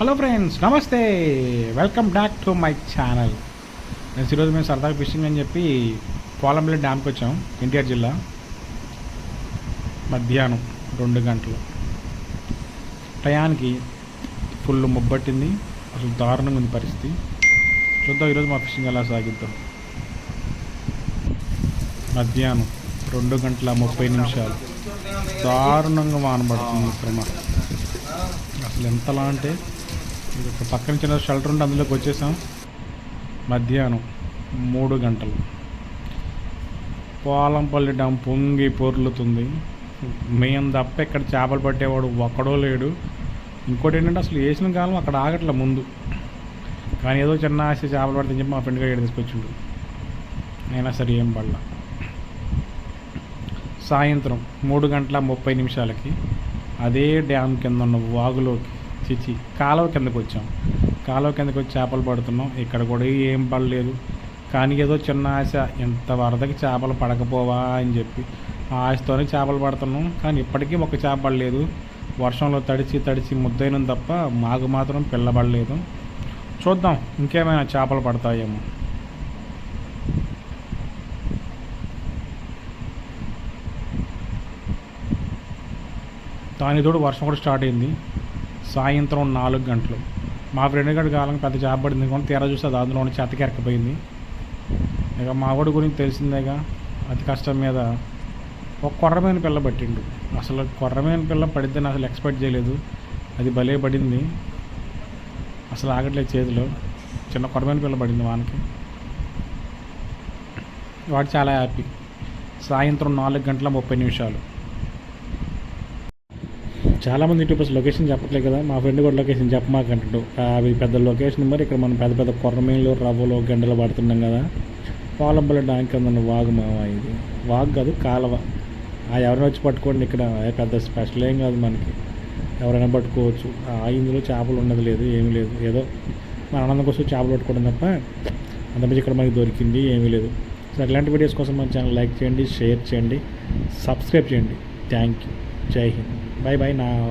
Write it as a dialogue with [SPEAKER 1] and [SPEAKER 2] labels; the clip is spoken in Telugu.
[SPEAKER 1] హలో ఫ్రెండ్స్, నమస్తే. Welcome back to my channel. ఈరోజు మేము సరదాగా ఫిషింగ్ అని చెప్పి పోలంపల్లి డ్యామ్కి వచ్చాం. ఎన్టీఆర్ జిల్లా. మధ్యాహ్నం 2 గంటలు టయానికి ఫుల్ ముబ్బట్టింది. అసలు దారుణంగా ఉంది పరిస్థితి. చూద్దాం ఈరోజు మా ఫిషింగ్ ఎలా సాగిద్దాం. మధ్యాహ్నం 2:30 దారుణంగా వానబడుతుంది. క్రమ అసలు ఎంతలా అంటే పక్కన చిన్న షెల్టర్ ఉంటే అందులోకి వచ్చేసాం. మధ్యాహ్నం 3 గంటలు పోలంపల్లి డ్యామ్ పొంగి పొర్లుతుంది. మేము తప్ప ఇక్కడ చేపలు పట్టేవాడు ఒక్కడో లేడు. ఇంకోటి ఏంటంటే అసలు వేసిన కాలం అక్కడ ఆగట్లే ముందు. కానీ ఏదో చిన్న ఆశ చేపలు పడితే చెప్పి మా ఫ్రెండ్ గారు తీసుకొచ్చిండు. అయినా సరే ఏం పడలా. సాయంత్రం 3:30 అదే డ్యామ్ కింద ఉన్న వాగులోకి కాలువ కిందకు వచ్చాం. కాలువ కిందకు వచ్చి చేపలు పడుతున్నాం. ఇక్కడ కూడా ఏం పడలేదు. కానీ ఏదో చిన్న ఆశ, ఎంత వరదకి చేపలు పడకపోవా అని చెప్పి ఆ ఆశతోనే చేపలు పడుతున్నాం. కానీ ఇప్పటికీ ఒక చేప పడలేదు. వర్షంలో తడిచి ముద్దైన తప్ప మాకు మాత్రం పిల్లబడలేదు. చూద్దాం ఇంకేమైనా చేపలు పడతాయేమో. దానితోడు వర్షం కూడా స్టార్ట్ అయింది. సాయంత్రం 4 గంటలు మా ఫ్రెండ్ గడి కాలం పెద్ద చేప పడింది. కానీ తీరా చూస్తే అది అందులో చెత్తకి ఎక్కిపోయింది. ఇక మా వాడి గురించి తెలిసిందేగా, అతి కష్టం మీద ఒక కొర్రమైన పిల్ల పట్టిండు. అసలు కొర్రమైన పిల్ల పడిద్దని అసలు ఎక్స్పెక్ట్ చేయలేదు. అది భలే పడింది. అసలు ఆగట్లేదు చేతిలో. చిన్న కొర్రమైన పిల్ల పడింది వానికి. వాడు చాలా హ్యాపీ. సాయంత్రం 4:30 చాలామంది యూట్యూబర్స్ లొకేషన్ చెప్పట్లేదు కదా. మా ఫ్రెండ్ కూడా లొకేషన్ చెప్పమాకంటాడు. అవి పెద్ద లొకేషన్. మరి ఇక్కడ మనం పెద్ద పెద్ద కొర్రమీన్లు, రవ్వలు, గంటలు పడుతున్నాం కదా. పోలంపల్లి డ్యామ్ కింద వాగు మావా. ఇది వాగు కాదు, కాలువ. ఎవరైనా వచ్చి పట్టుకోండి. ఇక్కడ పెద్ద స్పెషల్ ఏం కాదు మనకి. ఎవరైనా పట్టుకోవచ్చు. ఇందులో చేపలు ఉన్నది లేదు, ఏమీ లేదు. ఏదో మన ఆనందం కోసం చేపలు పట్టుకోవడం తప్ప అంతమంది ఇక్కడ మనకి దొరికింది ఏమీ లేదు. సో అట్లాంటి వీడియోస్ కోసం మన ఛానల్ లైక్ చేయండి, షేర్ చేయండి, సబ్స్క్రైబ్ చేయండి. Thank you. జై హింద్. Bye bye now.